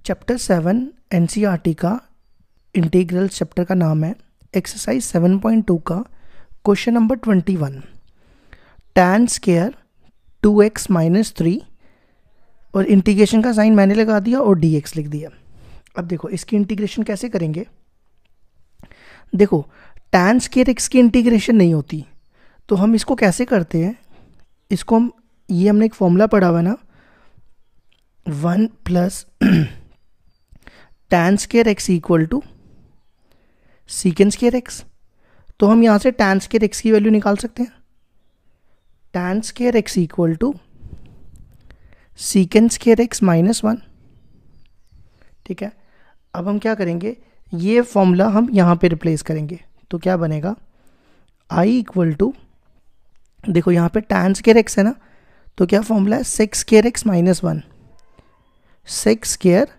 Chapter 7 NCERT का integral chapter का नाम है। एक्सरसाइज 7.2 का question number 21, tan square 2x minus 3 और इंटीग्रेशन का साइन मैंने लगा दिया और dx लिख दिया। अब देखो इसकी इंटीग्रेशन कैसे करेंगे। देखो tan स्क्वायर x की इंटीग्रेशन नहीं होती, तो हम इसको कैसे करते हैं। इसको हम ये हमने एक फॉर्मूला पढ़ा हुआ है ना, 1 plus tan square x equal to secant square x। तो हम यहाँ से tan स्क्वायर x की वैल्यू निकाल सकते हैं। tan square x equal to secant square x minus 1। ठीक है, अब हम क्या करेंगे, ये फॉर्मूला हम यहाँ पे रिप्लेस करेंगे। तो क्या बनेगा, i इक्वल टू, देखो यहाँ पे tan स्क्वायर x है ना, तो क्या फॉर्मूला है, sec square x minus 1। Sec square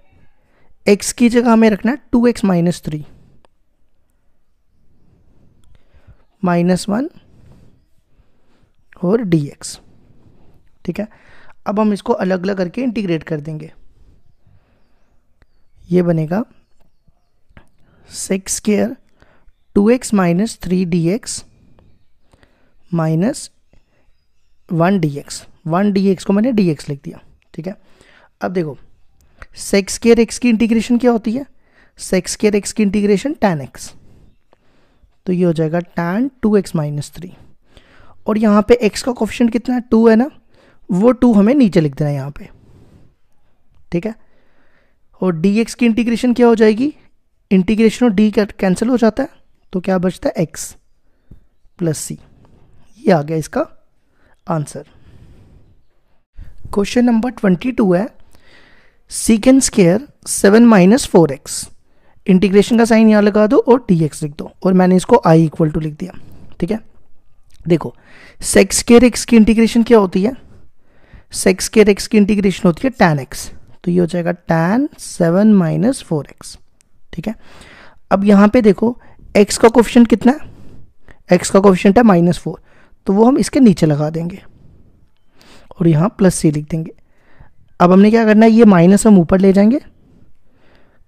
x की जगह हमें रखना है 2x माइनस 3 माइनस 1 और dx। ठीक है, अब हम इसको अलग अलग करके इंटीग्रेट कर देंगे। ये बनेगा sec square 2x minus 3 dx minus 1 dx। 1 dx को मैंने dx लिख दिया। ठीक है, अब देखो सेक स्क्वायर x की इंटीग्रेशन क्या होती है, सेक स्क्वायर x की इंटीग्रेशन tan x। तो ये हो जाएगा tan 2x माइनस 3 और यहाँ पे x का कोफिशिएंट कितना है, 2 है ना, वो 2 हमें नीचे लिख देना है यहाँ पे। ठीक है, और dx की इंटीग्रेशन क्या हो जाएगी, इंटीग्रेशन और d कैंसिल हो जाता है, तो क्या बचता है x प्लस c। ये आ गया इसका आंसर। क्वेश्चन नंबर 22 है, secant square 7 minus 4x। Integration का साइन यहाँ लगा दो और dx लिख दो, और मैंने इसको i इक्वल टू लिख दिया। ठीक है, देखो सेक स्क्वायर x की इंटीग्रेशन क्या होती है, सेक स्क्वायर x की इंटीग्रेशन होती है tan x। तो ये हो जाएगा tan 7 माइनस 4x। ठीक है, अब यहाँ पे देखो x का कोफिशिएंट कितना है, x का कोफिशिएंट है माइनस 4, तो वो हम इसके नीचे लगा देंगे और यहाँ प्लस c लिख देंगे। अब हमने क्या करना है, ये माइनस हम ऊपर ले जाएंगे,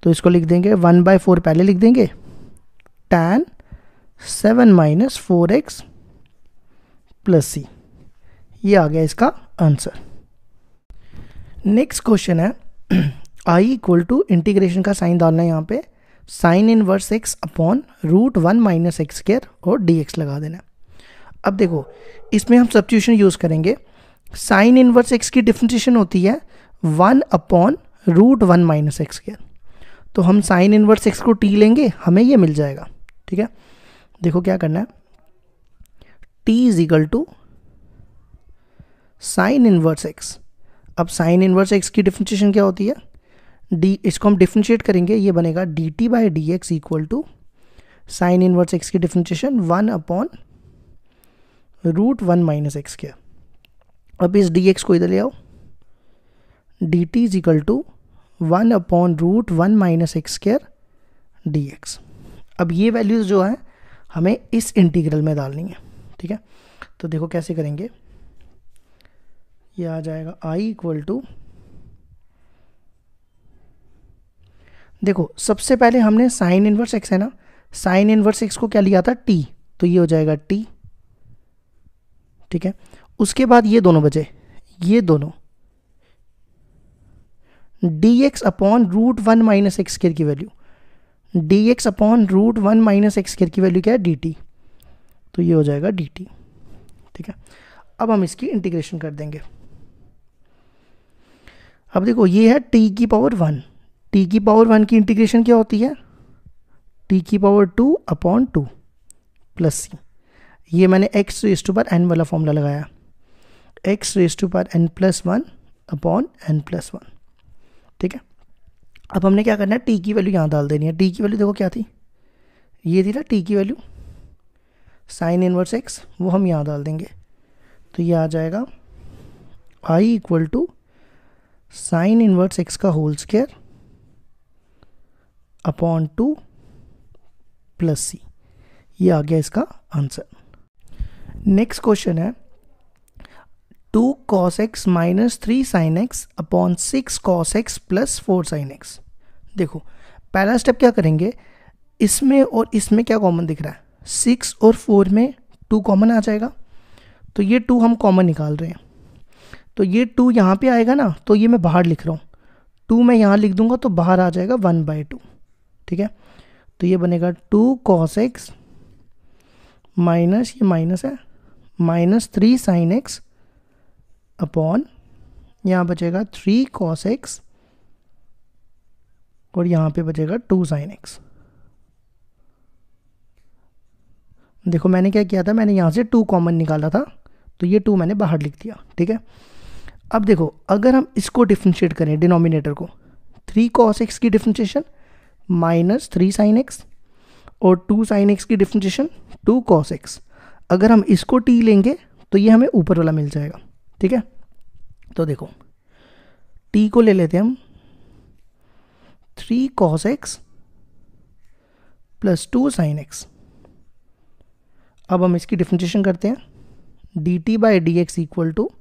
तो इसको लिख देंगे 1/4 पहले लिख देंगे, tan 7 minus 4x plus c। ये आ गया इसका आंसर। नेक्स्ट क्वेश्चन है, i इक्वल टू इंटीग्रेशन का साइन डालना है यहाँ पे, sine inverse x upon root 1 minus x square और dx लगा देना है। अब देखो इसमें हम सब्स्टिट्यूशन यूज़ करेंगे। साइन इनवर्स x की डिफरेंशिएशन होती है 1 upon root 1 minus x square. तो हम साइन इनवर्स x को t लेंगे, हमें ये मिल जाएगा। ठीक है, देखो क्या करना है, t is equal to sine inverse x। अब साइन इनवर्स x की डिफरेंशिएशन क्या होती है, इसको हम डिफरेंशिएट करेंगे, ये बनेगा dt by d x equal to sine inverse x की differentiation 1 upon root 1 minus x square. अब इस dx को इधर ले आओ, dt is equal to 1 upon root 1 minus x square dx। अब ये वैल्यूज़ जो है हमें इस इंटीग्रल में डालनी है। ठीक है, तो देखो कैसे करेंगे, ये आ जाएगा i इक्वल टू, देखो सबसे पहले हमने साइन इनवर्स x है ना, साइन इनवर्स x को क्या लिया था, t, तो ये हो जाएगा t। ठीक है, उसके बाद ये दोनों बचे, ये दोनों dx upon root 1 minus x square की value, dx upon root 1 minus x square की वैल्यू क्या है, dt। तो ये हो जाएगा dt। ठीक है, अब हम इसकी इंटीग्रेशन कर देंगे। अब देखो ये है t की पावर 1, t की पावर 1 की इंटीग्रेशन क्या होती है, t की पावर 2 अपॉन 2 प्लस c। ये मैंने x raise to power n वाला फॉर्मूला लगाया, x raise to power n plus 1 upon n plus 1। ठीक है, अब हमने क्या करना है, t की वैल्यू यहाँ डाल देनी है। t की वैल्यू देखो क्या थी, ये थी ना t की वैल्यू, साइन इनवर्स x, वो हम यहाँ डाल देंगे। तो ये आ जाएगा i equal to sine inverse x का whole square upon 2 plus c। ये आ गया इसका आंसर। नेक्स्ट क्वेश्चन है, 2 cos x minus 3 sin x upon 6 cos x plus 4 sin x। देखो पहला स्टेप क्या करेंगे, इसमें और इसमें क्या कॉमन दिख रहा है, 6 और 4 में 2 कॉमन आ जाएगा, तो ये 2 हम कॉमन निकाल रहे हैं, तो ये 2 यहाँ पे आएगा ना, तो ये मैं बाहर लिख रहा हूँ, 2 मैं यहाँ लिख दूंगा तो बाहर आ जाएगा 1/2, ठीक है। तो ये बनेगा 2 cos x माइनस, ये माइनस है, माइनस 3 sin x अपॉन, यहाँ बचेगा 3 cos x और यहाँ पे बचेगा 2 sin x। देखो मैंने क्या किया था, मैंने यहाँ से 2 कॉमन निकाला था, तो ये 2 मैंने बाहर लिख दिया, ठीक है। अब देखो अगर हम इसको डिफ्रेंशिएट करें, डिनोमिनेटर को, 3 cos x की डिफ्रेंशिएशन माइनस 3 sin x और 2 sin x की डिफ्रेंशिएशन 2 cos x, अगर हम इसको t लेंगे तो ये हमें ऊपर वाला मिल जाएगा, ठीक है। तो देखो t को ले लेते हैं हम, 3 cos x plus 2 sin x। अब हम इसकी डिफ्रेंशिएशन करते हैं, dt by d x equal to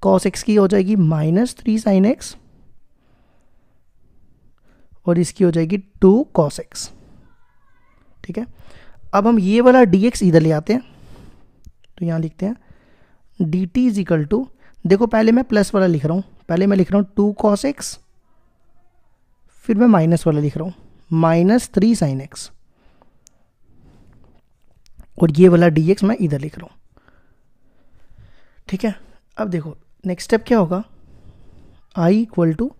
cos x की हो जाएगी माइनस 3 sin x और इसकी हो जाएगी 2 cos x, ठीक है। अब हम ये वाला dx इधर ले आते हैं, तो यहाँ लिखते हैं dt इज इक्वल टू, देखो पहले मैं प्लस वाला लिख रहा हूँ, पहले मैं लिख रहा हूँ 2 cos x, फिर मैं माइनस वाला लिख रहा हूँ माइनस 3 sin x और ये वाला dx मैं इधर लिख रहा हूँ, ठीक है। अब देखो नेक्स्ट स्टेप क्या होगा, i इक्वल टू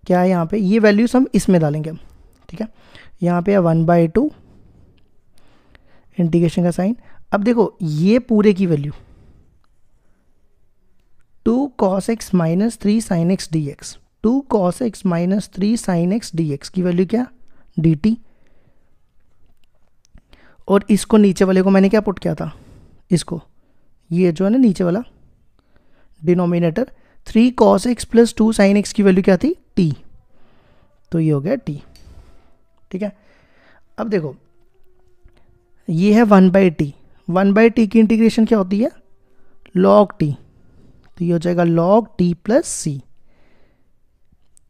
क्या है, यहाँ पे ये वैल्यूज हम इसमें डालेंगे हम, ठीक है। यहाँ पे है 1/2 इंटीग्रेशन का साइन। अब देखो ये पूरे की value 2 cos x minus 3 sin x dx, 2 cos x minus 3 sin x dx की वैल्यू क्या, dt, और इसको नीचे वाले को मैंने क्या पुट किया था, इसको, ये जो है ना नीचे वाला denominator, 3 cos x plus 2 sin x की वैल्यू क्या थी, t, तो ये हो गया t, ठीक है। अब देखो ये है 1/t, 1/t की इंटीग्रेशन क्या होती है, log t, तो ये हो जाएगा log t प्लस c।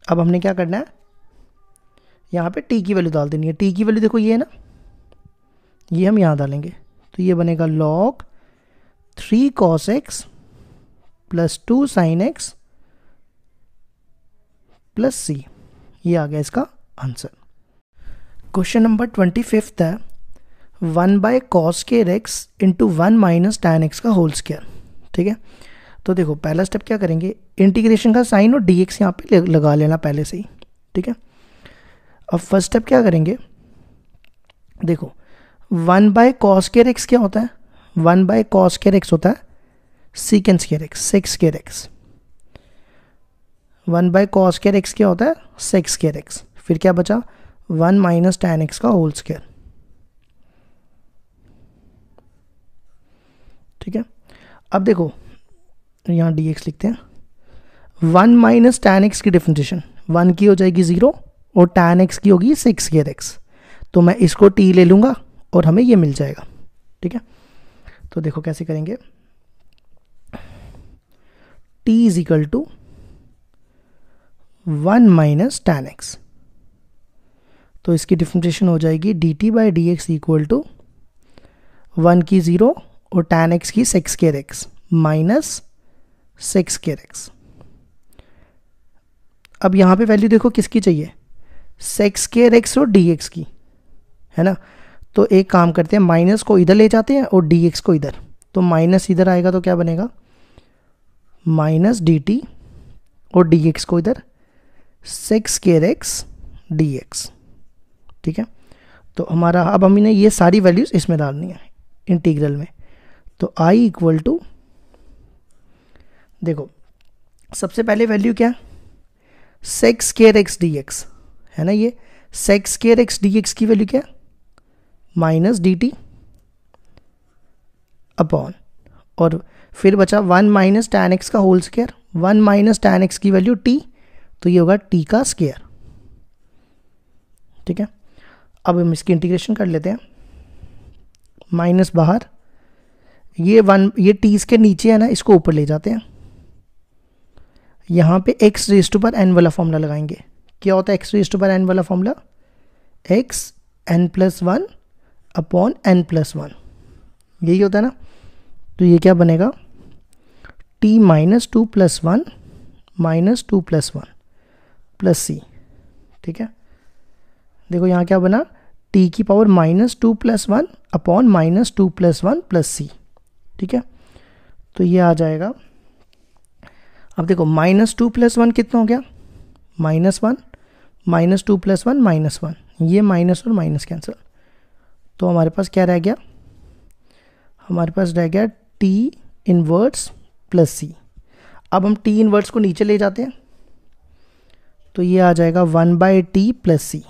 अब हमने क्या करना है, यहाँ पे t की वैल्यू डाल देनी है, t की वैल्यू देखो ये है ना, ये हम यहाँ डालेंगे, तो ये बनेगा log 3 cos x plus 2 sin x plus c, ये आ गया इसका आंसर। क्वेश्चन नंबर 25 है 1/cos square x into 1 minus tan x का होल स्क्वायर, ठीक है। तो देखो पहला स्टेप क्या करेंगे, इंटीग्रेशन का साइन और dx यहाँ पे लगा लेना पहले से ही, ठीक है। अब फर्स्ट स्टेप क्या करेंगे, देखो 1/cos square x क्या होता है, 1/cos square x होता है secant square x, sec square x, 1/cos square x क्या होता है sec square x, फिर क्या बचा 1 माइनस tan x का होल स्क्वायर, ठीक है। अब देखो यहाँ dx लिखते हैं, 1 माइनस tan x की डिफरेंशिएशन 1 की हो जाएगी 0 और tan x की होगी sec square x, तो मैं इसको t ले लूँगा और हमें ये मिल जाएगा, ठीक है। तो देखो कैसे करेंगे, t is equal to 1 minus tan x, तो इसकी डिफरेंशिएशन हो जाएगी dt by d x equal to 1 की 0 और tan x की sec square x minus sec square x। अब यहाँ पे वैल्यू देखो किसकी चाहिए, sec square x और dx की, है ना। तो एक काम करते हैं, माइनस को इधर ले जाते हैं और dx को इधर, तो माइनस इधर आएगा तो क्या बनेगा माइनस dt और dx को इधर sec square x dx, ठीक है। तो हमारा अब हमने ये सारी वैल्यूज इसमें डालनी है इंटीग्रल में, तो i इक्वल टू, देखो सबसे पहले वैल्यू क्या, sec square x dx है ना, ये sec square x dx की वैल्यू क्या माइनस dt अपॉन, और फिर बचा 1 माइनस tan x का whole square, 1 minus tan x की वैल्यू t, तो ये होगा t का स्क्वायर, ठीक है। अब हम इसकी इंटीग्रेशन कर लेते हैं, माइनस बाहर, ये 1, ये t के नीचे है ना, इसको ऊपर ले जाते हैं, यहाँ पे x raise to power n वाला फॉर्मूला लगाएंगे, क्या होता है x raise to power n वाला formula, x n plus one upon n plus one, यही होता है ना। तो ये क्या बनेगा, t minus two plus one minus two plus one plus c. ठीक है, देखो यहाँ क्या बना, टी की power minus two plus one upon minus two plus one plus c. ठीक है, तो ये आ जाएगा। अब देखो माइनस टू प्लस वन कितना हो गया, minus one, minus two plus one minus one, ये माइनस और माइनस कैंसिल, तो हमारे पास क्या रह गया, हमारे पास रह गया टी इनवर्स प्लस सी। अब हम टी इनवर्स को नीचे ले जाते हैं, तो ये आ जाएगा one by t plus c.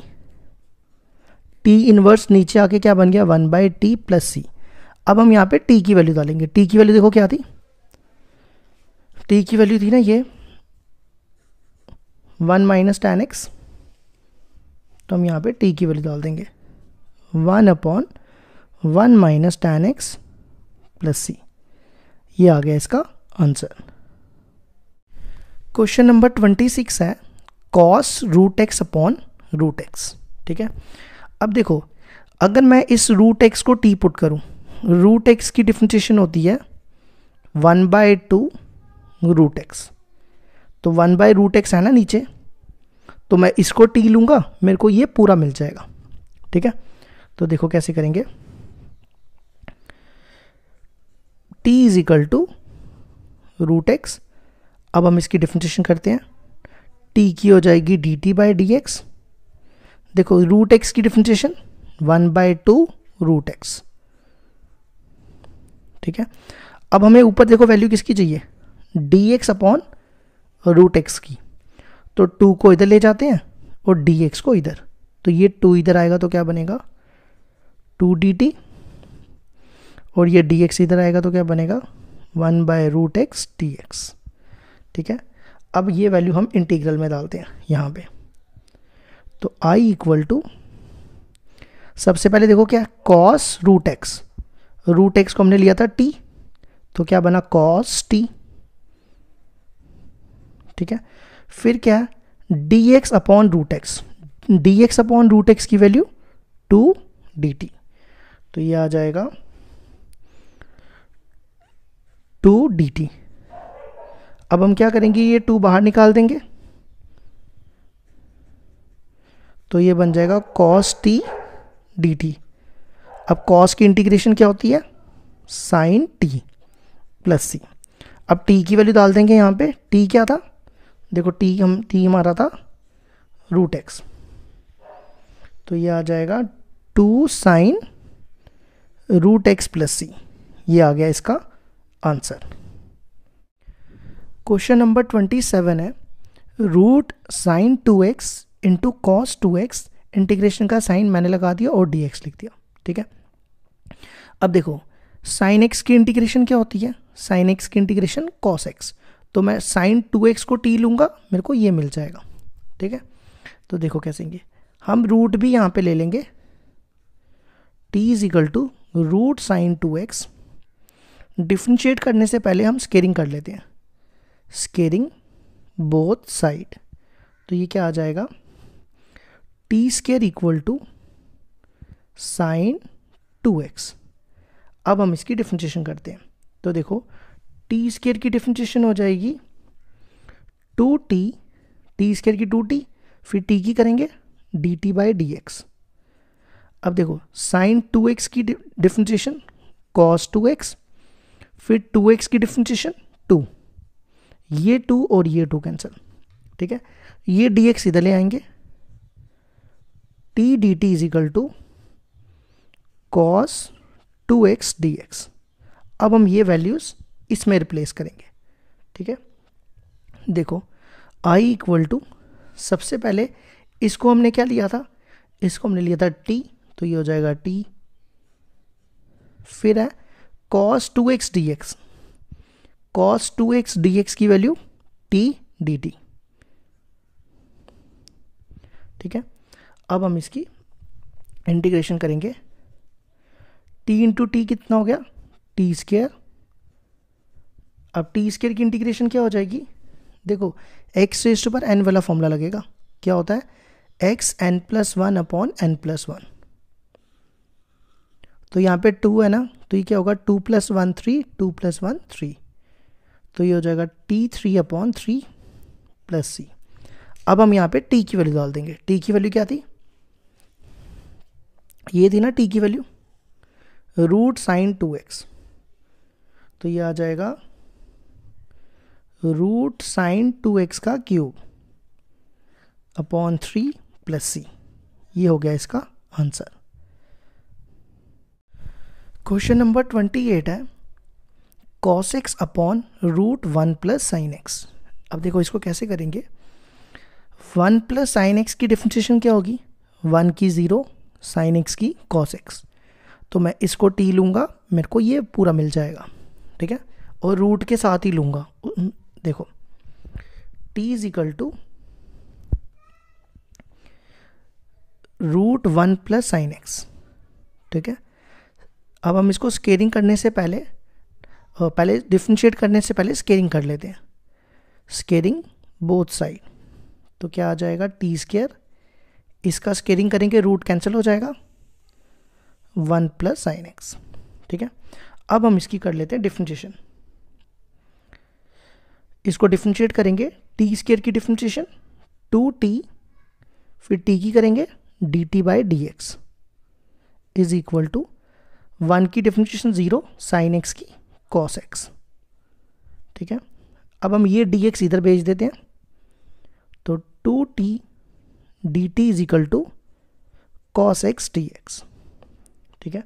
T inverse नीचे आके क्या बन गया, one by t plus c. अब हम यहाँ पे टी की वैल्यू डालेंगे। टी की वैल्यू देखो क्या थी, टी की वैल्यू थी ना ये वन माइनस टेन एक्स, तो हम यहाँ पे टी की वैल्यू डाल देंगे one upon one minus ten x plus c. ये आ गया इसका आंसर। क्वेश्चन नंबर 26 है cos root x upon root x. ठीक है, अब देखो अगर मैं इस रूट एक्स को टी पुट करूं, रूट एक्स की डिफरेंशिएशन होती है one by two root x, तो वन बाई रूट एक्स है ना नीचे, तो मैं इसको टी लूंगा, मेरे को ये पूरा मिल जाएगा। ठीक है, तो देखो कैसे करेंगे, t is equal to root x. अब हम इसकी डिफरेंशिएशन करते हैं, t की हो जाएगी d t by d x. देखो रूट एक्स की differentiation one by two root x. ठीक है, अब हमें ऊपर देखो वैल्यू किसकी चाहिए, d x upon root x की, तो टू को इधर ले जाते हैं और डी एक्स को इधर, तो ये टू इधर आएगा तो क्या बनेगा टू डी टी, और ये डी एक्स इधर आएगा तो क्या बनेगा one by root x d x. ठीक है, अब ये वैल्यू हम इंटीग्रल में डालते हैं यहाँ पे, तो i इक्वल टू, सबसे पहले देखो क्या कॉस रूट एक्स को हमने लिया था t, तो क्या बना कॉस t। ठीक है, फिर क्या dx upon root x, dx upon root x की वैल्यू 2 dt, तो ये आ जाएगा 2 dt। अब हम क्या करेंगे, ये 2 बाहर निकाल देंगे, तो ये बन जाएगा cos t dt। अब cos की इंटीग्रेशन क्या होती है, sin t प्लस c। अब t की वैल्यू डाल देंगे यहाँ पे, t क्या था, देखो t हमारा था रूट एक्स, तो ये आ जाएगा 2 sin root x plus c. ये आ गया इसका आंसर। क्वेश्चन नंबर 27 है root sine 2x into cos 2x, integration का साइन मैंने लगा दिया और dx लिख दिया। ठीक है, अब देखो साइन x की इंटीग्रेशन क्या होती है, साइन x की इंटीग्रेशन कॉस x, तो मैं साइन 2x को t लूँगा, मेरे को ये मिल जाएगा। ठीक है, तो देखो कैसे हम रूट भी यहाँ पे ले लेंगे, t is equal to root sine 2x। Differentiate करने से पहले हम स्केयरिंग कर लेते हैं, स्केयरिंग बोथ साइड, तो ये क्या आ जाएगा t square equal to sine 2x। अब हम इसकी डिफ्रेंशिएशन करते हैं, तो देखो टी स्केयर की डिफ्रेंशिएशन हो जाएगी 2t, टी स्केयर की 2t, फिर t की करेंगे dt बाई डी एक्स। अब देखो साइन 2x की डिफ्रेंशिएशन cos 2x, फिर 2x की डिफ्रेंशिएशन 2, ये 2 और ये 2 कैंसिल। ठीक है, ये dx इधर ले आएंगे, t dt is equal to cos 2x dx। अब हम ये वैल्यूज इसमें रिप्लेस करेंगे। ठीक है, देखो i इक्वल टू, सबसे पहले इसको हमने क्या लिया था, इसको हमने लिया था t, तो ये हो जाएगा t, फिर है cos 2x dx, cos 2x dx की वैल्यू t dt। ठीक है, अब हम इसकी इंटीग्रेशन करेंगे, t इंटू टी कितना हो गया टी स्केयर। अब टी स्केयर की इंटीग्रेशन क्या हो जाएगी, देखो x raise to power n वाला फॉर्मूला लगेगा, क्या होता है, x n plus one upon n plus one. तो यहाँ पे 2 है ना, तो ये क्या होगा, 2 + 1 3, 2 + 1 3, तो ये हो जाएगा t3 अपॉन 3 प्लस सी। अब हम यहाँ पे t की वैल्यू डाल देंगे। t की वैल्यू क्या थी, ये थी ना t की वैल्यू, रूट साइन 2x, तो ये आ जाएगा रूट साइन 2x का क्यूब अपॉन 3 प्लस सी। ये हो गया इसका आंसर। क्वेश्चन नंबर 28 है cos x upon root 1 plus sine x. अब देखो इसको कैसे करेंगे, 1 प्लस साइन एक्स की डिफरेंशिएशन क्या होगी, 1 की 0, साइन एक्स की cos x। तो मैं इसको t लूँगा, मेरे को ये पूरा मिल जाएगा, ठीक है, और रूट के साथ ही लूँगा। देखो t is equal to root 1 plus sine x, ठीक है। अब हम इसको स्केलिंग करने से पहले डिफरेंशिएट करने से पहले स्केलिंग कर लेते हैं। स्केलिंग बोथ साइड, तो क्या आ जाएगा t², इसका स्केलिंग करेंगे रूट कैंसिल हो जाएगा, 1 प्लस साइन एक्स, ठीक है। अब हम इसकी कर लेते हैं डिफरेंशिएशन। इसको डिफरेंशिएट करेंगे, t² की डिफरेंशिएशन 2t, फिर t की करेंगे dt/dx इज इक्वल टू 1 की डिफरेंशिएशन 0, साइन एक्स की cos x, ठीक है। अब हम ये dx इधर भेज देते हैं, तो 2t dt is equal to cos x dx, ठीक है।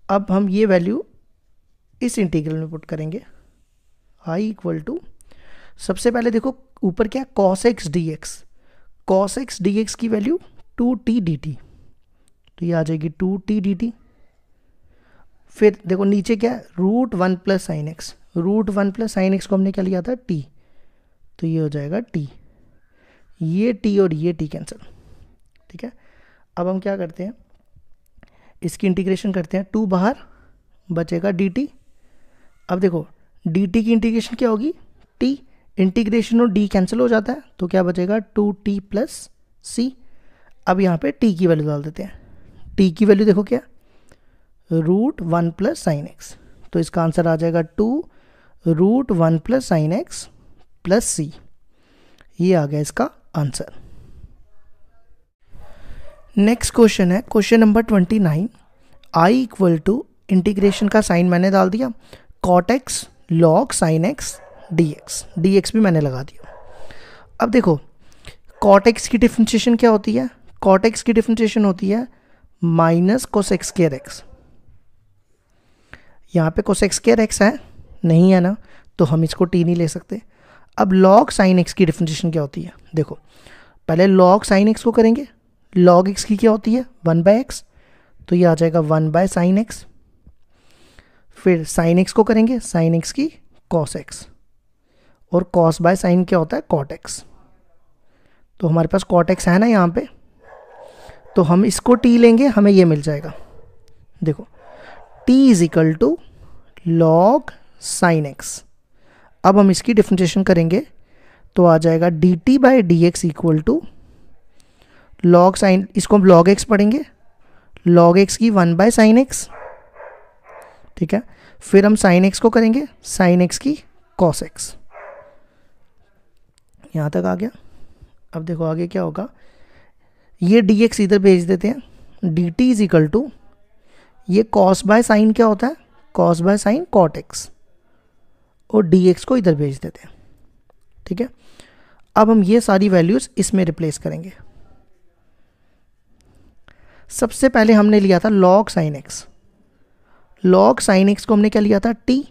अब हम ये वैल्यू इस इंटीग्रल में पुट करेंगे, i इक्वल टू, सबसे पहले देखो ऊपर क्या, cos x dx, cos x dx की वैल्यू 2t dt, तो ये आ जाएगी 2t dt। फिर देखो नीचे क्या है, root 1 plus sine x, root 1 plus sine x को हमने क्या लिया था, t, तो ये हो जाएगा t, ये t और ये t कैंसिल, ठीक है। अब हम क्या करते हैं, इसकी इंटीग्रेशन करते हैं, 2 बाहर बचेगा dt। अब देखो dt की इंटीग्रेशन क्या होगी, t, इंटीग्रेशन और d कैंसिल हो जाता है, तो क्या बचेगा 2t प्लस c। अब यहाँ पे t की वैल्यू डाल देते हैं, t की वैल्यू देखो क्या, रूट 1 प्लस साइन एक्स, तो इसका आंसर आ जाएगा 2 root 1 plus sine x plus c. ये आ गया इसका आंसर। नेक्स्ट क्वेश्चन है question number 29, I equal to, integration का साइन मैंने डाल दिया, cot x log sine x dx भी मैंने लगा दिया। अब देखो कॉट एक्स की डिफरेंशिएशन क्या होती है, कॉट एक्स की डिफरेंशिएशन होती है माइनस कोसेक स्क्वायर एक्स। यहाँ पे कोसेक स्क्वायर एक्स है नहीं है ना, तो हम इसको t नहीं ले सकते। अब लॉग साइन एक्स की डिफरेंशिएशन क्या होती है, देखो पहले लॉग साइन एक्स को करेंगे, लॉग एक्स की क्या होती है 1/x, तो ये आ जाएगा 1/sin x। फिर साइन एक्स को करेंगे, साइन एक्स की cos x, और cos/sin क्या होता है cot x। तो हमारे पास cot x है ना यहाँ पे, तो हम इसको t लेंगे, हमें ये मिल जाएगा। देखो t is equal to log sine x। अब हम इसकी डिफरेंशिएशन करेंगे, तो आ जाएगा dt/dx equal to log sign, इसको हम लॉग x पढ़ेंगे, लॉग x की 1/sin x, ठीक है। फिर हम साइन x को करेंगे, साइन x की cos x। यहाँ तक आ गया। अब देखो आगे क्या होगा, ये dx इधर भेज देते हैं, dt इज इक्वल टू, ये cos/sin क्या होता है, cos/sin cot x, और dx को इधर भेज देते हैं, ठीक है। अब हम ये सारी वैल्यूज इसमें रिप्लेस करेंगे। सबसे पहले हमने लिया था log sin x, log sin x को हमने क्या लिया था t,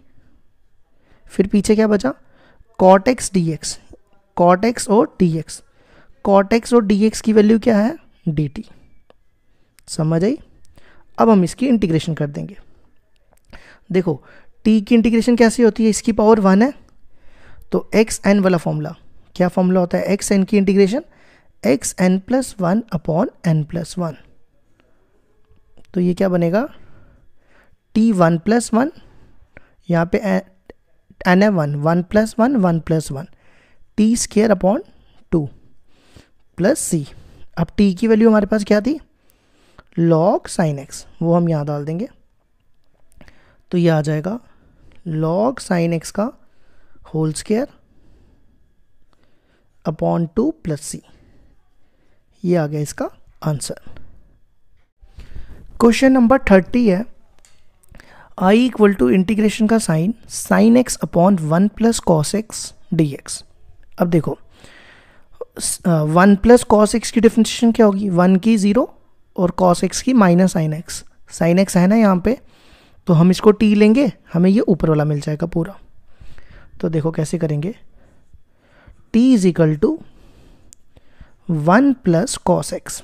फिर पीछे क्या बचा cot x dx, cot x और dx, cot x और dx की वैल्यू क्या है dt, समझ आई। अब हम इसकी इंटीग्रेशन कर देंगे। देखो t की इंटीग्रेशन कैसी होती है, इसकी पावर 1 है, तो xn वाला फॉर्मूला, क्या फॉर्मूला होता है xn की इंटीग्रेशन, xn+1 अपॉन n+1, तो ये क्या बनेगा t1+1, यहाँ पे n है 1, 1+1 1+1, t² अपॉन 2 प्लस सी। अब टी की वैल्यू हमारे पास क्या थी, log sin x, वो हम यहाँ डाल देंगे। तो ये आ जाएगा log sin x का whole square upon 2 plus c. ये आ गया इसका आंसर। क्वेश्चन नंबर 30 है, i इक्वल टू इंटीग्रेशन का sign sin x upon 1 plus cos x d x. अब देखो 1 प्लस कॉस एक्स की डिफरेंशिएशन क्या होगी, 1 की 0 और कॉस एक्स की minus sine x. Sine x है ना यहाँ पे, तो हम इसको t लेंगे, हमें ये ऊपर वाला मिल जाएगा पूरा। तो देखो कैसे करेंगे, t is equal to 1 plus cos x.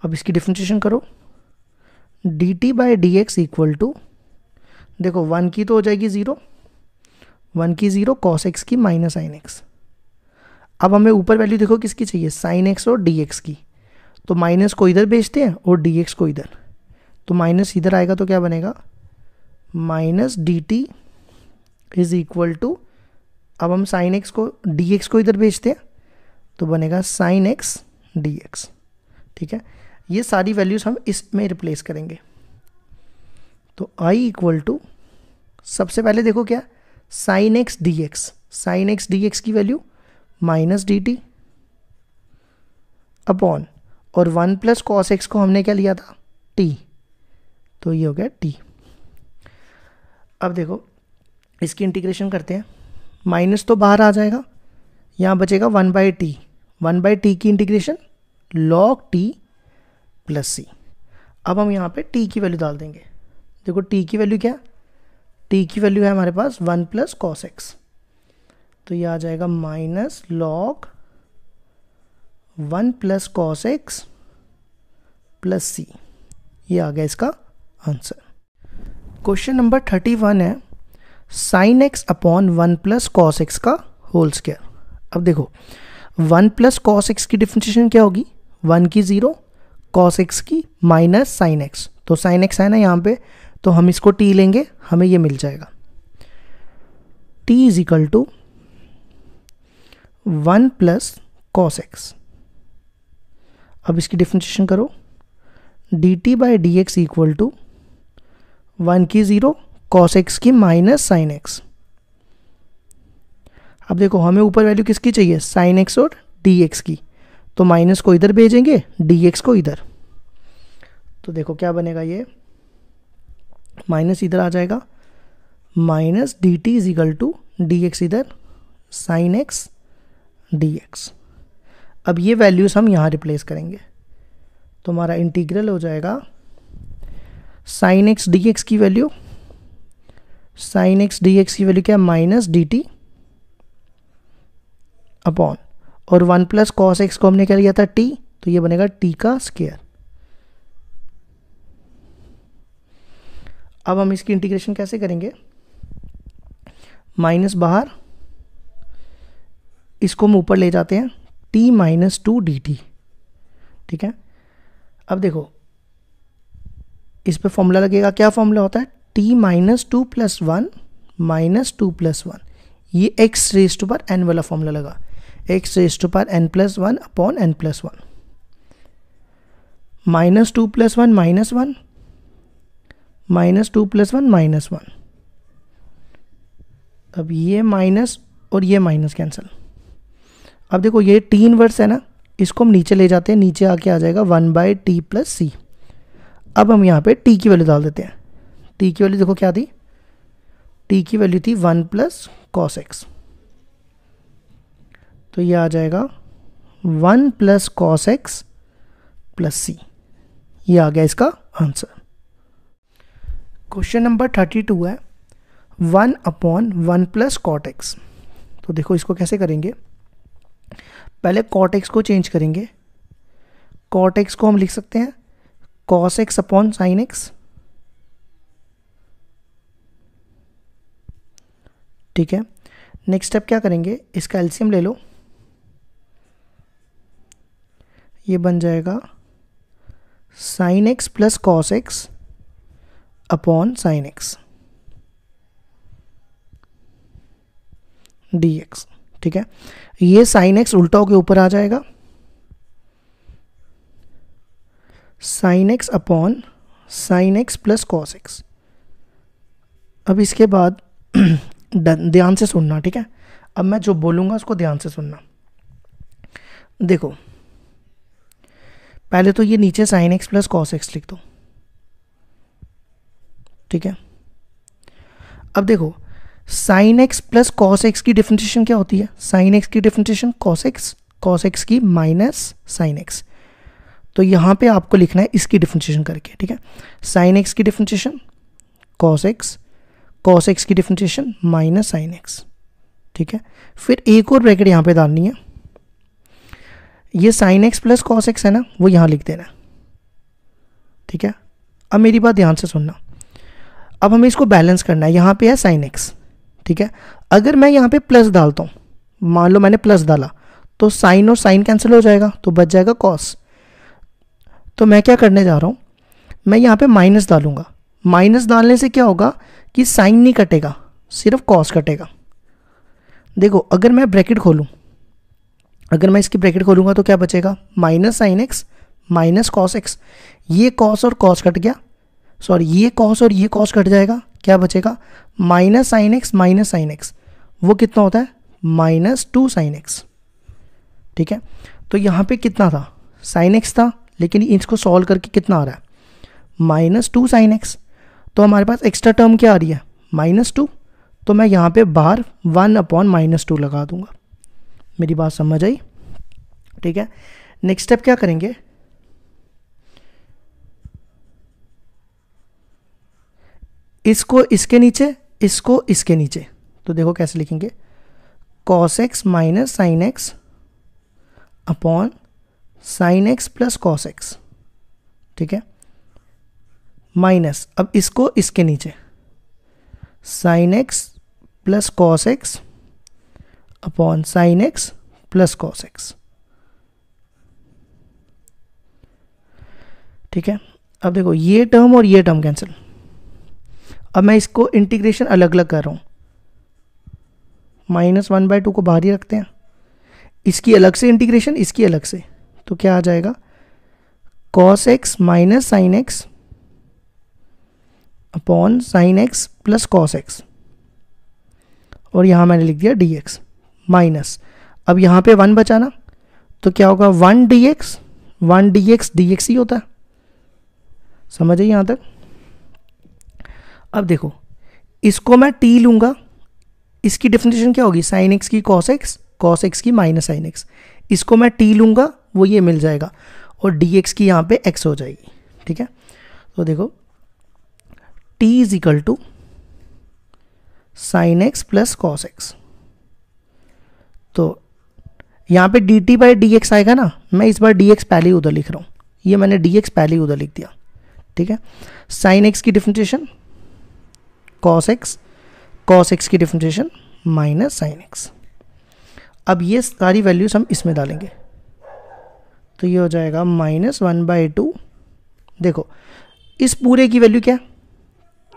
अब इसकी डिफरेंशिएशन करो, dt by d x equal to, देखो 1 की तो हो जाएगी 0, 1 की 0 कॉस एक्स की माइनस साइन एक्स। अब हमें ऊपर वैल्यू देखो किसकी चाहिए, साइन एक्स और डी एक्स की। तो माइनस को इधर भेजते हैं और डी एक्स को इधर, तो माइनस इधर आएगा तो क्या बनेगा, minus d t is equal to, अब हम साइन एक्स को डी एक्स को इधर भेजते हैं तो बनेगा साइन एक्स डी एक्स। ठीक है, ये सारी वैल्यूज हम इसमें रिप्लेस करेंगे। तो i इक्वल टू, सबसे पहले देखो क्या, sine x d x, sine x d x की value minus d t upon, और 1 प्लस कॉस एक्स को हमने क्या लिया था, t, तो ये हो गया t। अब देखो इसकी इंटीग्रेशन करते हैं, माइनस तो बाहर आ जाएगा, यहाँ बचेगा 1 बाई टी, 1 बाई टी की integration log t plus c. अब हम यहाँ पे t की वैल्यू डाल देंगे। देखो t की वैल्यू क्या, t की वैल्यू है हमारे पास 1 प्लस कॉस एक्स, तो ये आ जाएगा minus log 1 plus cos x plus c. ये आ गया इसका आंसर। क्वेश्चन नंबर 31 है, sine x upon 1 plus cos x का होल स्क्वायर। अब देखो 1 प्लस कॉस एक्स की डिफरेंशिएशन क्या होगी, 1 की 0 कॉस एक्स की माइनस साइन एक्स। तो साइन एक्स है ना यहाँ पे, तो हम इसको t लेंगे, हमें ये मिल जाएगा t is equal to 1 plus cos x. अब इसकी डिफरेंशिएशन करो, dt by d x equal to 1 की 0 कॉस एक्स की माइनस साइन एक्स। अब देखो हमें ऊपर वैल्यू किसकी चाहिए, साइन एक्स और डी एक्स की, तो माइनस को इधर भेजेंगे, डी एक्स को इधर। तो देखो क्या बनेगा, ये माइनस इधर आ जाएगा, minus d t is equal to d x इधर, साइन एक्स डी एक्स। अब ये वैल्यूज हम यहाँ रिप्लेस करेंगे, तो हमारा इंटीग्रल हो जाएगा साइन एक्स डी एक्स की value, sign x d x की वैल्यू क्या, माइनस डी टी अपॉन, और 1 प्लस कॉस एक्स को हमने क्या लिया था t, तो ये बनेगा t का स्क्वायर। अब हम इसकी इंटीग्रेशन कैसे करेंगे, माइनस बाहर, इसको हम ऊपर ले जाते हैं, t माइनस 2 डी टी। ठीक है, अब देखो इस पे फॉर्मूला लगेगा, क्या फॉर्मूला होता है, t minus 2 plus 1 minus 2 plus 1, ये x raise to power n वाला फॉर्मूला लगा, x raise to power n plus 1 upon n plus 1, minus 2 plus 1 minus 1, minus 2 plus 1 minus 1। अब ये माइनस और ये माइनस कैंसिल। अब देखो ये t इनवर्स है ना, इसको हम नीचे ले जाते हैं, नीचे आके आ जाएगा 1 बाई टी प्लस सी। अब हम यहाँ पे t की वैल्यू डाल देते हैं, t की वैल्यू देखो क्या थी, t की वैल्यू थी 1 प्लस कॉस एक्स, तो ये आ जाएगा 1 plus cos x plus c. ये आ गया इसका आंसर। क्वेश्चन नंबर 32 है, 1 अपॉन 1 प्लस कॉट एक्स। तो देखो इसको कैसे करेंगे, पहले कॉट एक्स को चेंज करेंगे, कॉट एक्स को हम लिख सकते हैं cos x upon sine x. ठीक है, नेक्स्ट स्टेप क्या करेंगे, इसका एलसीएम ले लो, ये बन जाएगा sign x plus cos x upon sine x d x. ठीक है, ये साइन एक्स उल्टा होके ऊपर आ जाएगा, sign x upon sine x plus cos x. अब इसके बाद ध्यान से सुनना, ठीक है। अब मैं जो बोलूँगा उसको ध्यान से सुनना। देखो पहले तो ये नीचे sign x plus cos x लिख दो, ठीक है। अब देखो sign x plus cos x की डिफरेंशिएशन क्या होती है? साइन एक्स की डिफरेंशिएशन कॉस एक्स की माइनस साइन एक्स। तो यहाँ पे आपको लिखना है इसकी डिफरेंशिएशन करके, ठीक है। साइन एक्स की डिफरेंशिएशन कॉस एक्स की डिफरेंशिएशन माइनस साइन एक्स, ठीक है। फिर एक और ब्रैकेट यहाँ पे डालनी है, ये sign x plus cos x है ना, वो यहाँ लिख देना, ठीक है। अब मेरी बात ध्यान से सुनना। अब हमें इसको बैलेंस करना है। यहाँ पे है साइन एक्स, ठीक है। अगर मैं यहाँ पे प्लस डालता हूँ, मान लो मैंने प्लस डाला, तो साइन और साइन कैंसिल हो जाएगा, तो बच जाएगा कॉस। तो मैं क्या करने जा रहा हूँ, मैं यहाँ पे माइनस डालूंगा। माइनस डालने से क्या होगा कि साइन नहीं कटेगा, सिर्फ कॉस कटेगा। देखो अगर मैं ब्रैकेट खोलूँ, अगर मैं इसकी ब्रैकेट खोलूँगा तो क्या बचेगा? Minus sine x minus cos x. ये कॉस और कॉस कट गया, सॉरी ये कॉस और ये कॉस कट जाएगा, क्या बचेगा? Minus sine x minus sine x. वो कितना होता है? माइनस 2 साइन एक्स, ठीक है। तो यहाँ पे कितना था? साइन एक्स था, लेकिन इसको सॉल्व करके कितना आ रहा है? Minus 2 sign x. तो हमारे पास एक्स्ट्रा टर्म क्या आ रही है? माइनस 2। तो मैं यहाँ पे बाहर 1/-2 लगा दूंगा। मेरी बात समझ आई? ठीक है। नेक्स्ट स्टेप क्या करेंगे, इसको इसके नीचे, इसको इसके नीचे। तो देखो कैसे लिखेंगे, cos x minus sine x upon sine x plus cos x, ठीक है। माइनस, अब इसको इसके नीचे, sign x plus cos x upon sine x plus cos x, ठीक है। अब देखो ये टर्म और ये टर्म कैंसिल। अब मैं इसको इंटीग्रेशन अलग अलग कर रहा हूँ, -1/2 को बाहर ही रखते हैं, इसकी अलग से इंटीग्रेशन, इसकी अलग से। तो क्या आ जाएगा? Cos x minus sine x upon sine x plus cos x, और यहाँ मैंने लिख दिया dx माइनस, अब यहाँ पे 1 बचा ना, तो क्या होगा? 1 dx dx ही होता है। समझ आई यहाँ तक? अब देखो इसको मैं t लूँगा, इसकी डिफरेंशिएशन क्या होगी? साइन एक्स की कॉस एक्स की माइनस साइन एक्स। इसको मैं t लूँगा, वो ये मिल जाएगा, और dx की यहाँ पे x हो जाएगी, ठीक है। तो देखो t is equal to sine x plus cos x. तो यहाँ पे dt/dx आएगा ना, मैं इस बार dx पहले ही उधर लिख रहा हूँ, ये मैंने dx पहले ही उधर लिख दिया, ठीक है। साइन एक्स की डिफरेंशिएशन कॉस एक्स की डिफरेंशिएशन माइनस साइन एक्स। अब ये सारी वैल्यूज हम इसमें डालेंगे, तो ये हो जाएगा -1/2। देखो इस पूरे की वैल्यू क्या है?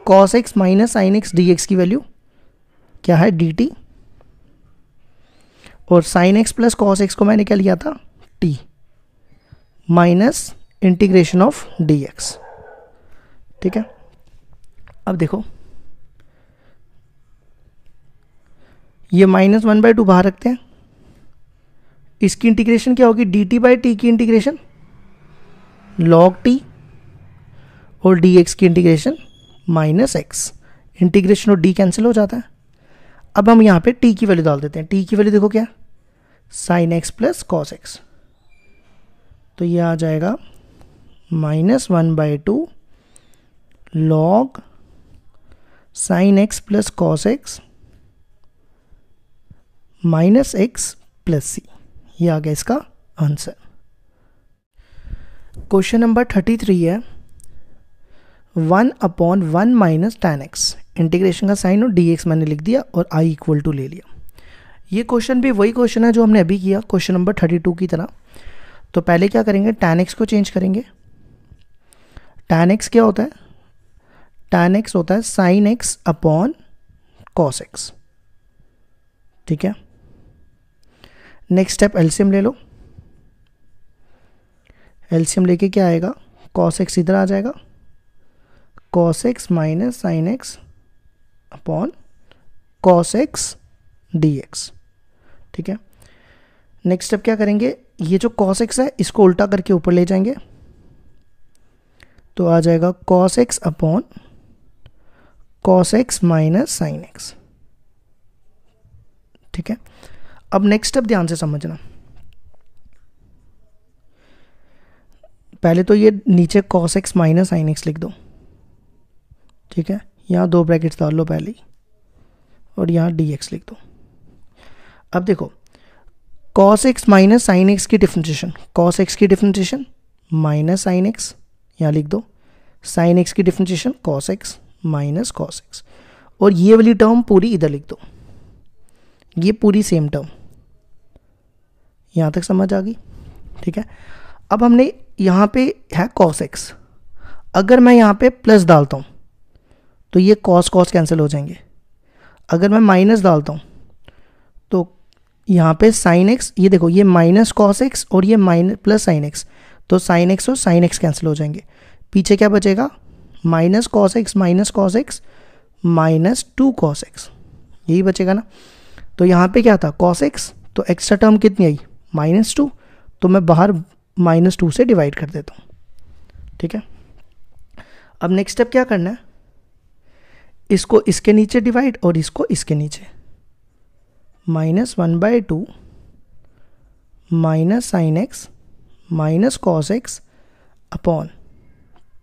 Cos x minus sine x dx की वैल्यू क्या है? dt, और sine x plus cos x को मैंने क्या लिया था? t, minus integration of dx, ठीक है। अब देखो ये -1/2 बाहर रखते हैं, इसकी इंटीग्रेशन क्या होगी? dt/t की इंटीग्रेशन log t, और dx की इंटीग्रेशन -x। इंटीग्रेशन और d कैंसिल हो जाता है। अब हम यहाँ पे t की वैल्यू डाल देते हैं। t की वैल्यू देखो क्या? Sine x plus cos x. तो ये आ जाएगा -1/2 log sine x plus cos x minus x plus c. ये आ गया इसका आंसर। क्वेश्चन नंबर 33 है 1/1 माइनस tan x। इंटीग्रेशन का साइन और dx मैंने लिख दिया और i इक्वल टू ले लिया। ये क्वेश्चन भी वही क्वेश्चन है जो हमने अभी किया, क्वेश्चन नंबर 32 की तरह। तो पहले क्या करेंगे? tan x को चेंज करेंगे। tan x क्या होता है? tan x होता है sine x upon cos x, ठीक है। नेक्स्ट स्टेप एलसीएम ले लो। एलसीएम लेके क्या आएगा? कॉस एक्स इधर आ जाएगा, cos x minus sine x upon cos x d x. ठीक है, नेक्स्ट स्टेप क्या करेंगे, ये जो कॉस एक्स है इसको उल्टा करके ऊपर ले जाएंगे, तो आ जाएगा cos x upon cos x minus sine x. ठीक है, अब नेक्स्ट स्टेप ध्यान से समझना। पहले तो ये नीचे cos x minus sine x लिख दो। ठीक है, यहाँ 2 ब्रैकेट्स डाल लो पहले ही, और यहाँ डी एक्स लिख दो। अब देखो cos x minus sine x की डिफरेंशिएशन, कॉस एक्स की डिफरेंशिएशन माइनस साइन एक्स यहाँ लिख दो, साइन एक्स की differentiation cos x minus cos x, और ये वाली टर्म पूरी इधर लिख दो, ये पूरी सेम टर्म। यहाँ तक समझ आ गई? ठीक है, अब हमने यहाँ पे है कॉस एक्स, अगर मैं यहाँ पे प्लस डालता हूँ तो ये कॉस कॉस कैंसिल हो जाएंगे, अगर मैं माइनस डालता हूँ तो यहाँ पे साइन एक्स, ये देखो ये माइनस कॉस एक्स और ये माइनस प्लस साइन एक्स, तो साइन एक्स और साइन एक्स कैंसिल हो जाएंगे, पीछे क्या बचेगा minus cos x minus 2 cos x, यही बचेगा ना। तो यहाँ पे क्या था कॉस एक्स, तो एक्स्ट्रा टर्म कितनी आई -2, तो मैं बाहर -2 से डिवाइड कर देता हूँ। ठीक है, अब नेक्स्ट स्टेप क्या करना है, इसको इसके नीचे डिवाइड और इसको इसके नीचे, -1/2 minus sine x minus cos x upon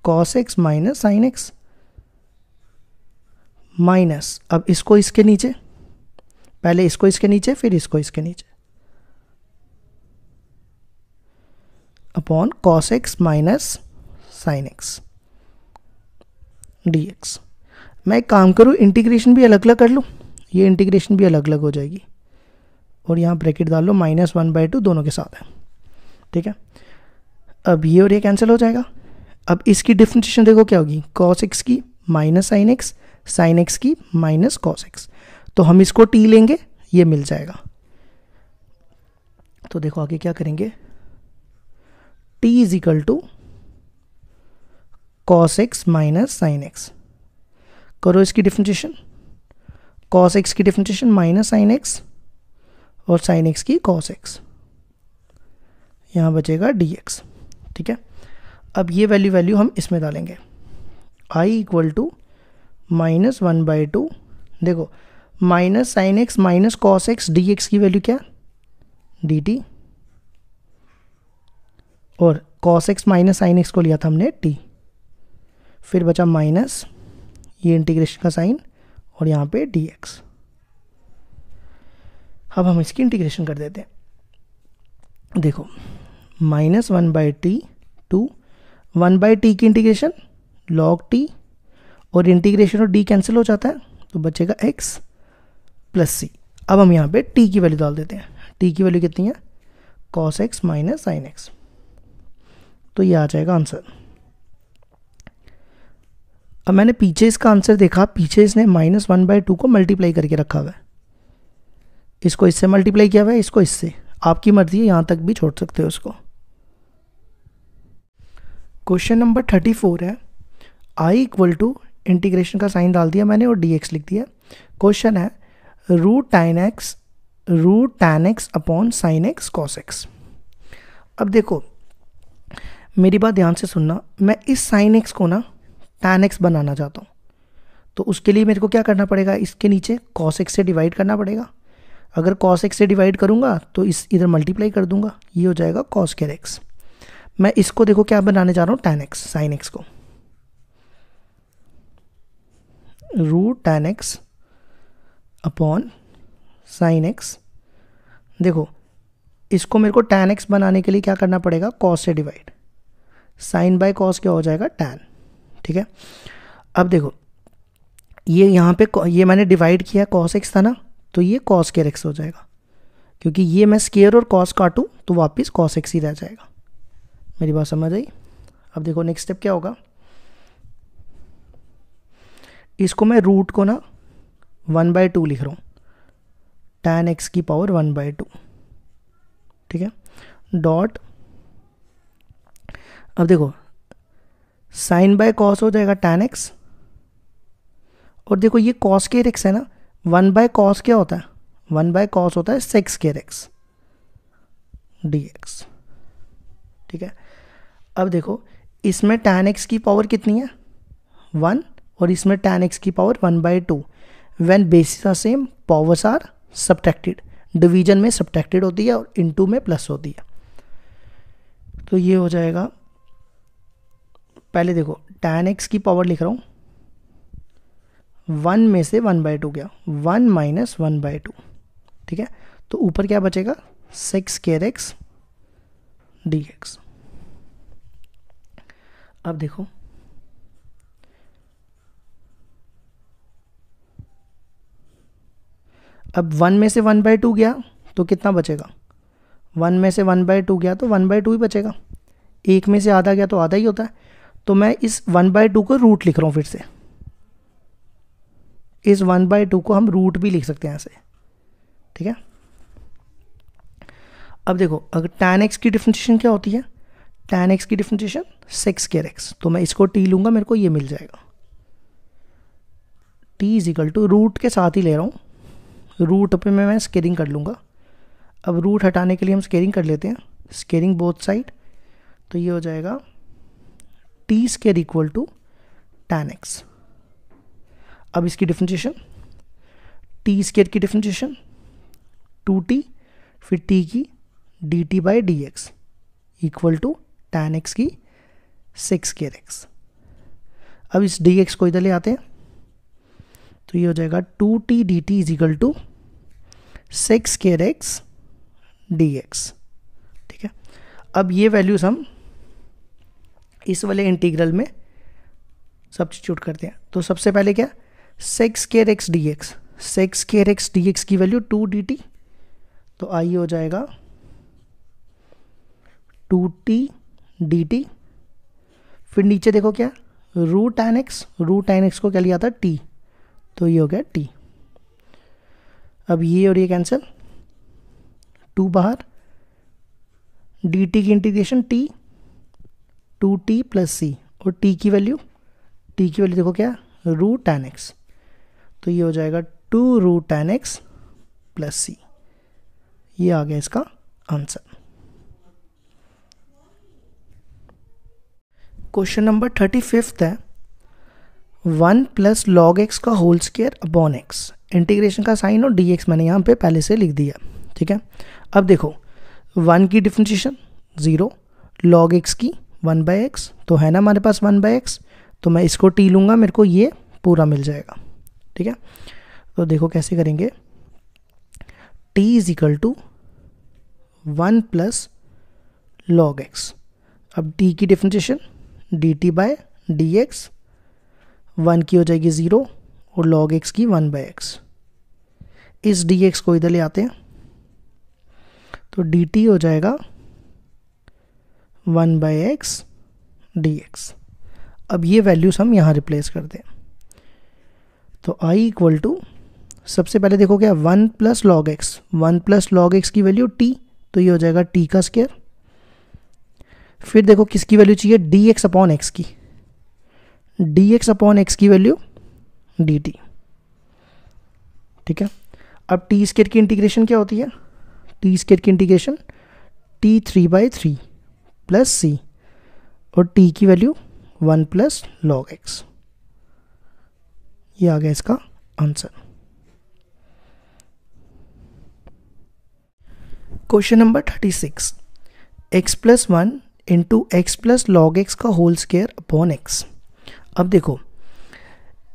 cos x minus sine x minus, अब इसको इसके नीचे, पहले इसको इसके नीचे फिर इसको इसके नीचे, upon cos x minus sine x d x. मैं एक काम करूँ इंटीग्रेशन भी अलग अलग कर लूँ, ये इंटीग्रेशन भी अलग अलग हो जाएगी, और यहाँ ब्रैकेट डाल लो -1/2 दोनों के साथ है। ठीक है, अब ये और ये कैंसिल हो जाएगा। अब इसकी डिफरेंशिएशन देखो क्या होगी, कॉस एक्स की माइनस साइन एक्स की माइनस कॉस एक्स, तो हम इसको टी लेंगे, ये मिल जाएगा। तो देखो आगे क्या करेंगे, t is equal to cos x minus sine x, करो इसकी डिफरेंशिएशन, कॉस एक्स की डिफरेंशिएशन माइनस साइन एक्स और साइन एक्स की कॉस एक्स, यहाँ बचेगा डी एक्स। ठीक है, अब ये वैल्यू हम इसमें डालेंगे, i इक्वल टू -1/2, देखो minus sine x minus cos x d x की वैल्यू क्या डी टी, और cos x minus sine x को लिया था हमने टी, फिर बचा माइनस ये इंटीग्रेशन का साइन और यहाँ पे डी एक्स। अब हम इसकी इंटीग्रेशन कर देते हैं, देखो -1/2 1/t की इंटीग्रेशन log t, और इंटीग्रेशन और d कैंसिल हो जाता है तो बचेगा x प्लस c। अब हम यहाँ पे t की वैल्यू डाल देते हैं, t की वैल्यू कितनी है cos x minus sine x, तो ये आ जाएगा आंसर। अब मैंने पीछे इसका आंसर देखा, पीछे इसने -1/2 को मल्टीप्लाई करके रखा हुआ है, इसको इससे मल्टीप्लाई किया हुआ है, इसको इससे, आपकी मर्जी है, यहाँ तक भी छोड़ सकते हो उसको। क्वेश्चन नंबर 34 है, i इक्वल टू इंटीग्रेशन का साइन डाल दिया मैंने और dx लिख दिया। क्वेश्चन है root tan x upon sine x cos x. अब देखो मेरी बात ध्यान से सुनना, मैं इस साइन एक्स को ना tan x बनाना चाहता हूँ, तो उसके लिए मेरे को क्या करना पड़ेगा, इसके नीचे cos x से डिवाइड करना पड़ेगा। अगर cos x से डिवाइड करूँगा तो इस इधर मल्टीप्लाई कर दूंगा, ये हो जाएगा cos स्क्वायर x। मैं इसको देखो क्या बनाने जा रहा हूँ tan x, साइन x को root tan x upon sine x. देखो इसको मेरे को tan x बनाने के लिए क्या करना पड़ेगा, cos से डिवाइड, साइन बाय cos क्या हो जाएगा tan। ठीक है, अब देखो ये यहाँ पे ये मैंने डिवाइड किया, cos x था ना, तो ये cos स्क्वायर x हो जाएगा, क्योंकि ये मैं स्क्वायर और cos काटूँ तो वापस cos x ही रह जाएगा। मेरी बात समझ आई? अब देखो नेक्स्ट स्टेप क्या होगा, इसको मैं रूट को ना 1/2 लिख रहा हूँ, tan x की पावर 1/2। ठीक है, डॉट, अब देखो साइन बाय कॉस हो जाएगा tan x, और देखो ये कॉस स्क्वायर x है ना, 1 बाय कॉस क्या होता है, 1 बाय कॉस होता है सेक स्क्वायर x dx। ठीक है, अब देखो इसमें tan x की पावर कितनी है 1, और इसमें tan x की power 1/2। When bases are same powers are subtracted, division में सब्ट्रैक्टेड होती है और इनटू में प्लस होती है। तो ये हो जाएगा, पहले देखो tan x की पावर लिख रहा हूँ, 1 में से 1/2 गया, 1 माइनस 1/2। ठीक है, तो ऊपर क्या बचेगा सेक स्क्वायर x dx। अब देखो अब 1 में से 1/2 गया तो कितना बचेगा, 1 में से 1/2 गया तो 1/2 ही बचेगा, 1 में से आधा गया तो आधा ही होता है। तो मैं इस 1/2 को रूट लिख रहा हूँ, फिर से इस 1/2 को हम रूट भी लिख सकते हैं ऐसे। ठीक है, अब देखो अगर tan x की डिफरेंशिएशन क्या होती है, tan x की डिफरेंशिएशन सेक स्क्वायर x, तो मैं इसको t लूंगा, मेरे को ये मिल जाएगा t is equal to, root के साथ ही ले रहा हूँ, रूट पे मैं स्केयरिंग कर लूँगा। अब रूट हटाने के लिए हम स्केयरिंग कर लेते हैं, स्केयरिंग बोथ साइड, तो ये हो जाएगा t square equal to tan x। अब इसकी डिफरेंशिएशन, टी स्क्वायर की डिफरेंशिएशन 2t, फिर t की dt by d x equal to tan x की सेक स्क्वायर x। अब इस dx को इधर ले आते हैं, तो ये हो जाएगा 2t dt is equal to sec square x dx। ठीक है, अब ये वैल्यूज हम इस वाले इंटीग्रल में सब्स्टिट्यूट करते हैं। तो सबसे पहले क्या, sec square x dx, sec square x dx की वैल्यू 2 dt, तो आई हो जाएगा 2t dt, फिर नीचे देखो क्या, root tan x, root tan x को क्या लिया था t, तो ये हो गया t। अब ये और ये कैंसिल, 2 बाहर, dt की integration t, 2t plus c, और t की वैल्यू देखो क्या, रूट tan x, तो ये हो जाएगा 2 root tan x plus c। ये आ गया इसका आंसर। क्वेश्चन नंबर 35 है, 1 प्लस लॉग एक्स का whole square upon x, integration का साइन और dx मैंने यहाँ पे पहले से लिख दिया। ठीक है, अब देखो 1 की डिफरेंशिएशन 0, लॉग एक्स की 1/x, तो है ना हमारे पास 1/x, तो मैं इसको t लूँगा, मेरे को ये पूरा मिल जाएगा। ठीक है, तो देखो कैसे करेंगे, t is equal to 1 plus log x, अब t की डिफरेंशिएशन dt बाय dx, 1 की हो जाएगी 0 और log x की 1/x, इस dx को इधर ले आते हैं, तो dt हो जाएगा 1/x dx। अब ये वैल्यूज हम यहाँ रिप्लेस कर दें, तो i इक्वल टू, सबसे पहले देखो क्या, 1 plus log x, 1 plus log x की वैल्यू t, तो ये हो जाएगा t का स्क्वायर, फिर देखो किसकी वैल्यू चाहिए, dx अपॉन एक्स की, dx अपॉन एक्स की वैल्यू dt। ठीक है, अब टी स्क्वायर की इंटीग्रेशन क्या होती है, टी स्क्वायर की इंटीग्रेशन t3/3 प्लस c, और t की वैल्यू 1 प्लस लॉग एक्स। ये आ गया इसका answer. Question number 36, x plus 1 into x plus log x का होल स्क्वायर अपॉन एक्स। अब देखो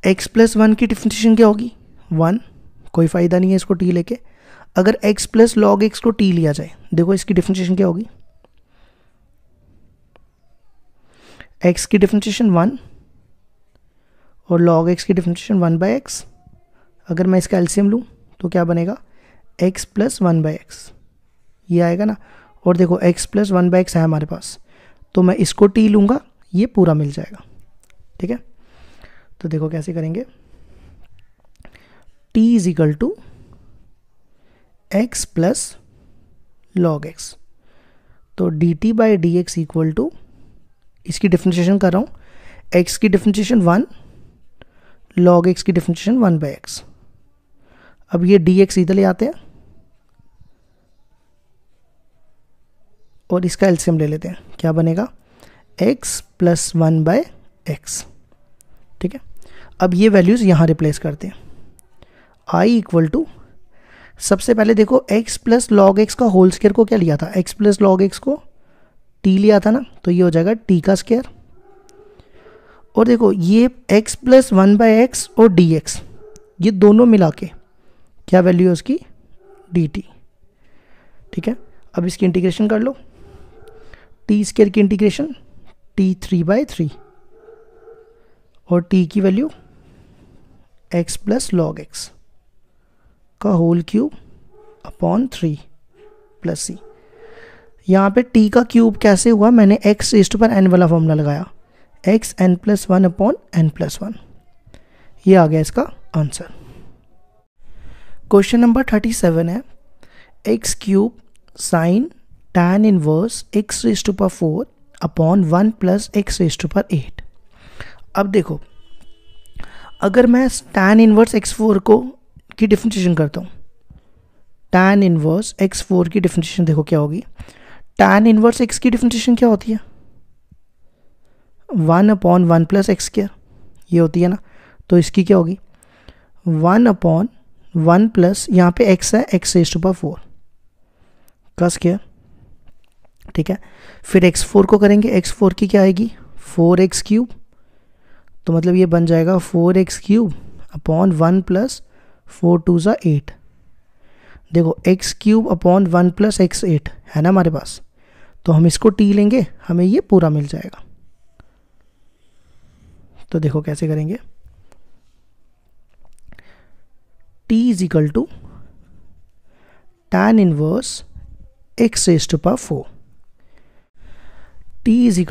x प्लस 1 की डिफरेंशिएशन क्या होगी 1, कोई फ़ायदा नहीं है इसको t लेके। अगर x प्लस लॉग एक्स को t लिया जाए, देखो इसकी डिफरेंशिएशन क्या होगी, x की डिफरेंशिएशन 1 और log x की डिफरेंशिएशन 1/x। अगर मैं इसका एलसीएम लूँ तो क्या बनेगा, x प्लस 1/x, ये आएगा ना, और देखो x प्लस 1/x है हमारे पास, तो मैं इसको t लूँगा, ये पूरा मिल जाएगा। ठीक है, तो देखो कैसे करेंगे, t is equal to x plus log x, तो dt by d x equal to, इसकी डिफरेंशिएशन कर रहा हूँ, x की डिफरेंशिएशन 1, log x की डिफरेंशिएशन 1/x। अब ये dx इधर ले आते हैं और इसका एलसीएम ले लेते हैं, क्या बनेगा x + 1/x। ठीक है, अब ये वैल्यूज़ यहाँ रिप्लेस करते हैं। i इक्वल टू, सबसे पहले देखो x + log x का होल स्क्वायर को क्या लिया था, x + log x को t लिया था ना, तो ये हो जाएगा t का स्क्वायर। और देखो ये x + 1/x और dx, ये दोनों मिला के क्या वैल्यू है उसकी, dt। ठीक है, अब इसकी इंटीग्रेशन कर लो, t स्क्वायर की इंटीग्रेशन t 3/3 और t की वैल्यू x + log x का होल क्यूब अपॉन 3 + c। यहाँ पे t का क्यूब कैसे हुआ, मैंने x⁴n वाला फॉर्मूला लगाया, xn+1/n+1। ये आ गया इसका आंसर। क्वेश्चन नंबर 37 है x³ sin tan inverse x⁴ upon 1 + x⁸8। अब देखो, अगर मैं tan इनवर्स x4 को की डिफरेंशिएशन करता हूँ, tan इनवर्स x4 की डिफरेंशिएशन देखो क्या होगी, tan इनवर्स x की डिफरेंशिएशन क्या होती है, 1/1 + x², ये होती है ना। तो इसकी क्या होगी 1/1 प्लस यहाँ पे x है x⁴ का स्क्वायर। ठीक है, फिर x4 को करेंगे, x4 की क्या आएगी 4x³, तो मतलब ये बन जाएगा 4x³ अपॉन 1 + 4 × 2 = 8। देखो x³ अपॉन 1 + x8 है ना हमारे पास, तो हम इसको t लेंगे, हमें ये पूरा मिल जाएगा। तो देखो कैसे करेंगे, t = tan inverse x⁴, t =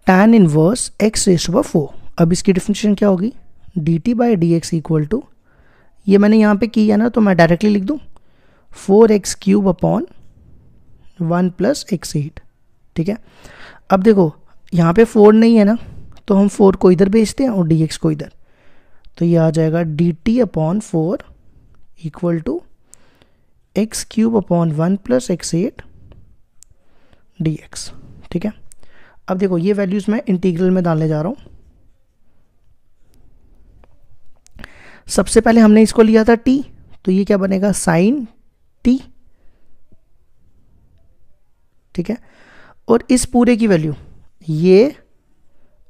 tan inverse x⁴। अब इसकी डिफरेंशिएशन क्या होगी, dt/dx इक्वल टू, ये मैंने यहाँ पे किया ना, तो मैं डायरेक्टली लिख दूँ 4x³ अपॉन 1 + x8। ठीक है, अब देखो यहाँ पे 4 नहीं है ना, तो हम 4 को इधर भेजते हैं और dx को इधर, तो ये आ जाएगा dt/4 equal to x³ upon 1 + x8 dx। ठीक है, अब देखो ये वैल्यूज़ मैं इंटीग्रल में डालने जा रहा हूँ। सबसे पहले हमने इसको लिया था t, तो ये क्या बनेगा sin t। ठीक है, और इस पूरे की वैल्यू ये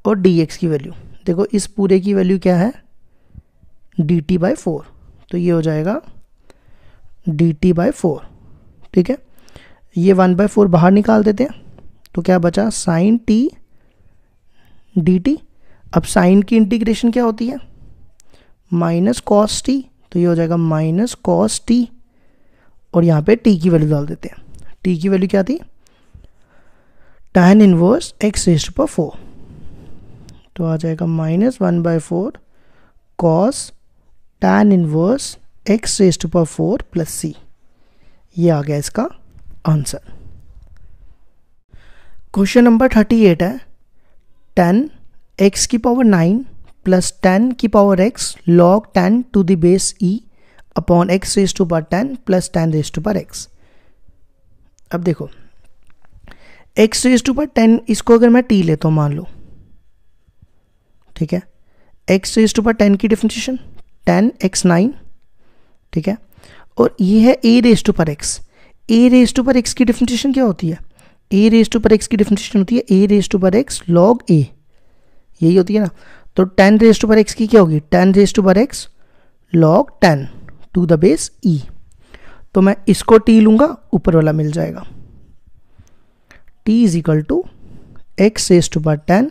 और dx की वैल्यू, देखो इस पूरे की वैल्यू क्या है dt/4, तो ये हो जाएगा dt/4। ठीक है, ये 1/4 बाहर निकाल देते हैं, तो क्या बचा sin t dt। अब sin की इंटीग्रेशन क्या होती है -cos t, तो ये हो जाएगा -cos t, और यहाँ पे t की वैल्यू डाल देते हैं। t की वैल्यू क्या थी tan इनवर्स x⁴, तो आ जाएगा -1/4 cos tan inverse x⁴ plus c। ये आ गया इसका आंसर। क्वेश्चन नंबर 38 है 10x⁹ plus 10x log 10 to the base e upon x⁻10 plus 10x। अब देखो x⁻10 इसको अगर मैं t लेता हूँ मान लो, ठीक है, x⁻10 की डिफरेंशिएशन 10x9। ठीक है, और ये है a⁻x। a⁻x की डिफरेंशिएशन क्या होती है, a⁻x की डिफरेंशिएशन होती है a⁻x log a, यही होती है ना। तो 10⁻x की क्या होगी 10⁻x log 10 to the base e। तो मैं इसको t लूंगा, ऊपर वाला मिल जाएगा t = x⁻10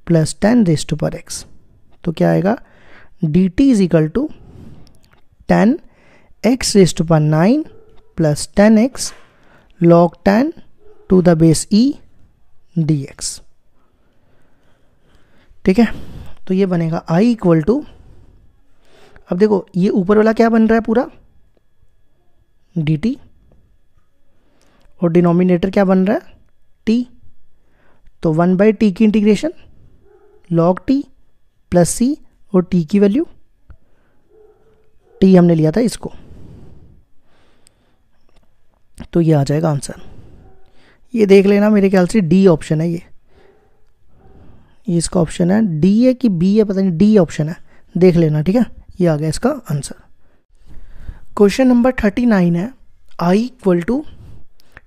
प्लस 10⁻x। तो क्या आएगा dt = 10x⁹ plus 10x log 10 to the base e dx। ठीक है, तो ये बनेगा i इक्वल टू, अब देखो ये ऊपर वाला क्या बन रहा है पूरा dt, और डिनोमिनेटर क्या बन रहा है t, तो 1/t की इंटीग्रेशन log t प्लस सी और t की वैल्यू, t हमने लिया था इसको, तो ये आ जाएगा आंसर। ये देख लेना, मेरे ख्याल से डी ऑप्शन है ये इसका ऑप्शन है, डी है कि बी है पता नहीं, डी ऑप्शन है, देख लेना, ठीक है। ये आ गया इसका आंसर। क्वेश्चन नंबर 39 है I equal to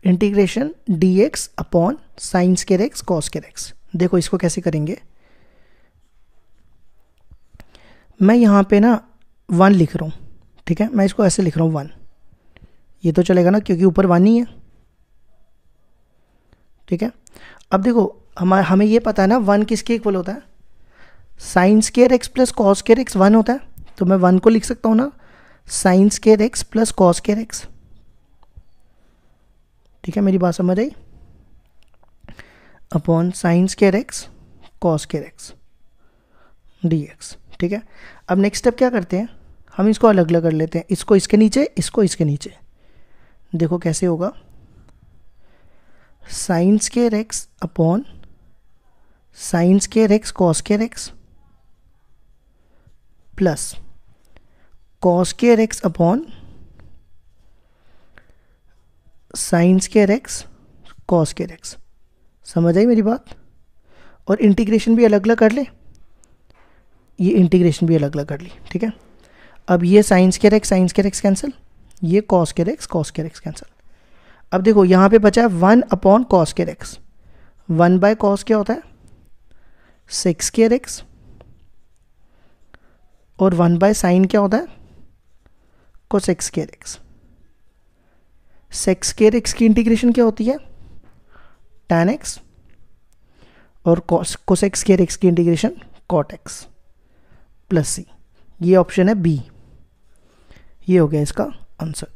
integration d x upon sine square x cos square x. देखो इसको कैसे करेंगे, मैं यहाँ पे ना 1 लिख रहा हूँ, ठीक है, मैं इसको ऐसे लिख रहा हूँ 1, ये तो चलेगा ना क्योंकि ऊपर 1 ही है, ठीक है। अब देखो हमें ये पता है ना 1 किसके इक्वल होता है, sign square x plus cos square x 1 होता है, तो मैं 1 को लिख सकता हूँ ना sine square x plus cos square x, ठीक है, मेरी बात समझ आई, upon sine square x cos square x d x, ठीक है। अब नेक्स्ट स्टेप क्या करते हैं, हम इसको अलग अलग कर लेते हैं, इसको इसके नीचे, इसको इसके नीचे। देखो कैसे होगा, sign square x upon sine square x cos square x plus cos square x upon sine square x cos square x. समझ आई मेरी बात। और इंटीग्रेशन भी अलग अलग कर ले, ये इंटीग्रेशन भी अलग अलग कर ली, ठीक है। अब ये साइन स्क्वायर एक्स कैंसिल, ये कॉस स्क्वायर एक्स कैंसिल। अब देखो यहाँ पे बचा है 1 upon cos square x, 1 by cos क्या होता है सेक्स स्क्वायर एक्स, और 1 बाय साइन क्या होता है cosec square x. Sec square x की इंटीग्रेशन क्या होती है tan एक्स, और कोसेक्स स्क्वायर एक्स की integration cot x plus c. ये ऑप्शन है बी, ये हो गया इसका आंसर।